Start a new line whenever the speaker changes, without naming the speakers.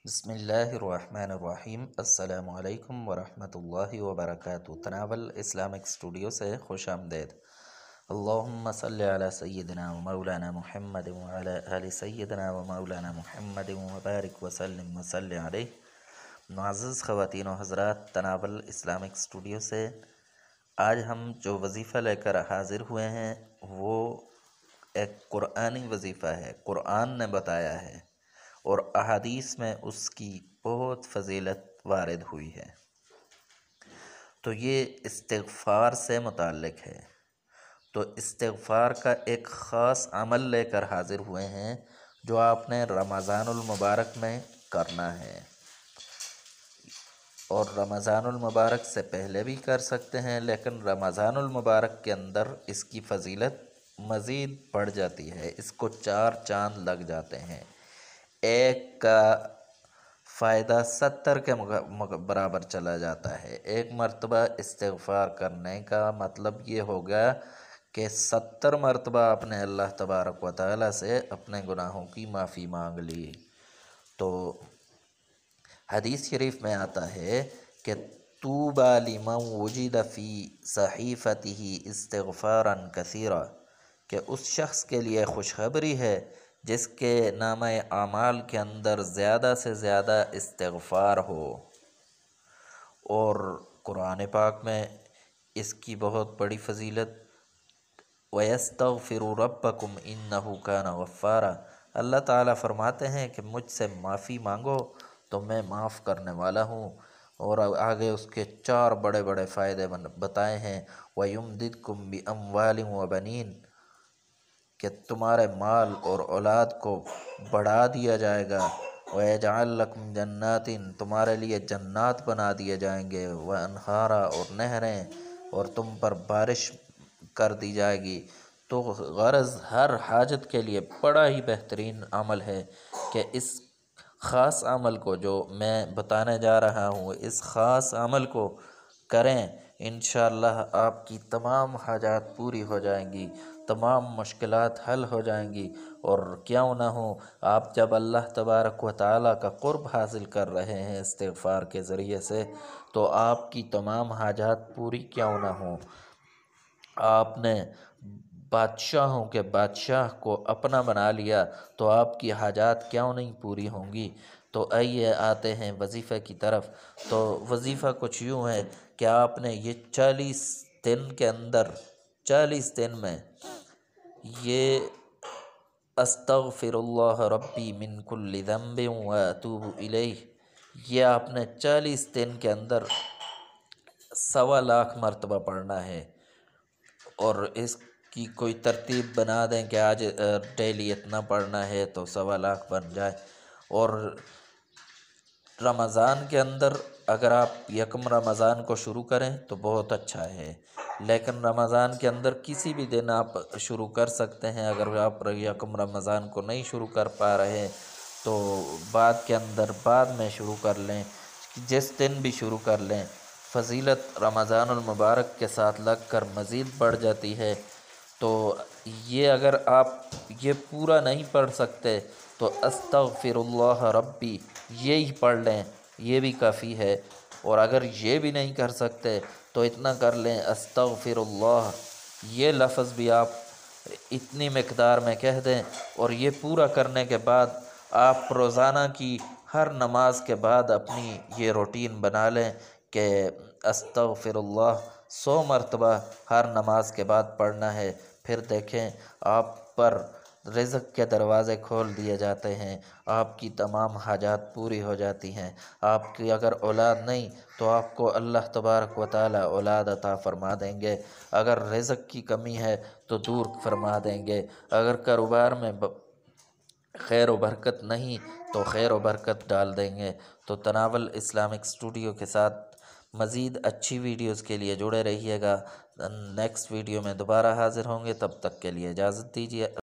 بسم اللہ الرحمن الرحیم۔ السلام علیکم ورحمۃ اللہ وبرکاتہ۔ تناول اسلامک اسٹوڈیو سے خوش آمدید۔ اللہم صلی علی سیدنا و مولانا محمد وعلی آل سیدنا و مولانا محمد وبارک وسلم وصلی علیہ۔ معزز خواتین و حضرات، تناول اسلامک اسٹوڈیو سے آج ہم جو وظیفہ لے کر حاضر ہوئے ہیں وہ ایک قرآنی وظیفہ ہے، قرآن نے بتایا ہے اور احادیث میں اس کی بہت فضیلت وارد ہوئی ہے۔ تو یہ استغفار سے متعلق ہے۔ تو استغفار کا ایک خاص عمل لے کر حاضر ہوئے ہیں جو آپ نے رمضان المبارک میں کرنا ہے، اور رمضان المبارک سے پہلے بھی کر سکتے ہیں، لیکن رمضان المبارک کے اندر اس کی فضیلت مزید بڑھ جاتی ہے، اس کو 4 چاند لگ جاتے ہیں۔ ایک کا فائدہ 70 کے برابر چلا جاتا ہے۔ ایک مرتبہ استغفار کرنے کا مطلب یہ ہوگا کہ 70 مرتبہ آپ نے اللہ تبارک و تعالیٰ سے اپنے گناہوں کی معافی مانگ لی۔ تو حدیث شریف میں آتا ہے کہ طوبی لمن وجد فی صحیفتہ استغفارا کثیرا، کہ اس شخص کے لیے خوشخبری ہے جس کے نامہ اعمال کے اندر زیادہ سے زیادہ استغفار ہو۔ اور قرآن پاک میں اس کی بہت بڑی فضیلت وَيَسْتَغْفِرُ رَبَّكُمْ إِنَّهُ كَانَ غَفَّارًا، اللہ تعالیٰ فرماتے ہیں کہ مجھ سے معافی مانگو تو میں معاف کرنے والا ہوں۔ اور آگے اس کے 4 بڑے بڑے فائدے بتائے ہیں، وَيُمْدِدْكُمْ بِأَمْوَالٍ وَبَنِينَ، کہ تمہارے مال اور اولاد کو بڑھا دیا جائے گا، وَيَجْعَلْ لَكُمْ جَنَّاتٍ، تمہارے لیے جنات بنا دیے جائیں گے، وَأَنْهَارًا، اور نہریں، اور تم پر بارش کر دی جائے گی۔ تو غرض ہر حاجت کے لیے بڑا ہی بہترین عمل ہے کہ اس خاص عمل کو جو میں بتانے جا رہا ہوں، اس خاص عمل کو کریں، انشاءاللہ آپ کی تمام حاجات پوری ہو جائیں گی، تمام مشکلات حل ہو جائیں گی۔ اور کیوں نہ ہو، آپ جب اللہ تبارک و تعالیٰ کا قرب حاصل کر رہے ہیں استغفار کے ذریعے سے، تو آپ کی تمام حاجات پوری کیوں نہ ہوں۔ آپ نے بادشاہوں کے بادشاہ کو اپنا بنا لیا تو آپ کی حاجات کیوں نہیں پوری ہوں گی۔ تو آئیے آتے ہیں وظیفے کی طرف۔ تو وظیفہ کچھ یوں ہے کہ آپ نے یہ 40 دن کے اندر، 40 دن میں یہ استغفر اللہ ربی من کل ذنب واتوب الیہ، یہ آپ نے 40 دن کے اندر 1.25 لاکھ مرتبہ پڑھنا ہے۔ اور اس کی کوئی ترتیب بنا دیں کہ آج ڈیلی اتنا پڑھنا ہے تو 1.25 لاکھ بن جائے۔ اور رمضان کے اندر اگر آپ 1 رمضان کو شروع کریں تو بہت اچھا ہے، لیکن رمضان کے اندر کسی بھی دن آپ شروع کر سکتے ہیں۔ اگر آپ 1 رمضان کو نہیں شروع کر پا رہے تو بعد میں شروع کر لیں، جس دن بھی شروع کر لیں، فضیلت رمضان المبارک کے ساتھ لگ کر مزید بڑھ جاتی ہے۔ تو یہ اگر آپ یہ پورا نہیں پڑھ سکتے تو استغفر اللہ ربی یہی پڑھ لیں، یہ بھی کافی ہے۔ اور اگر یہ بھی نہیں کر سکتے تو اتنا کر لیں، استغفر اللہ، یہ لفظ بھی آپ اتنی مقدار میں کہہ دیں۔ اور یہ پورا کرنے کے بعد آپ روزانہ کی ہر نماز کے بعد اپنی یہ روٹین بنا لیں کہ استغفر اللہ 100 مرتبہ ہر نماز کے بعد پڑھنا ہے۔ پھر دیکھیں آپ پر رزق کے دروازے کھول دیے جاتے ہیں، آپ کی تمام حاجات پوری ہو جاتی ہیں۔ آپ کی اگر اولاد نہیں تو آپ کو اللہ تبارک و تعالیٰ اولاد عطا فرما دیں گے۔ اگر رزق کی کمی ہے تو دور فرما دیں گے۔ اگر کاروبار میں خیر و برکت نہیں تو خیر و برکت ڈال دیں گے۔ تو تناول اسلامک اسٹوڈیو کے ساتھ مزید اچھی ویڈیوز کے لیے جڑے رہیے گا۔ نیکسٹ ویڈیو میں دوبارہ حاضر ہوں گے، تب تک کے لیے اجازت دیجیے۔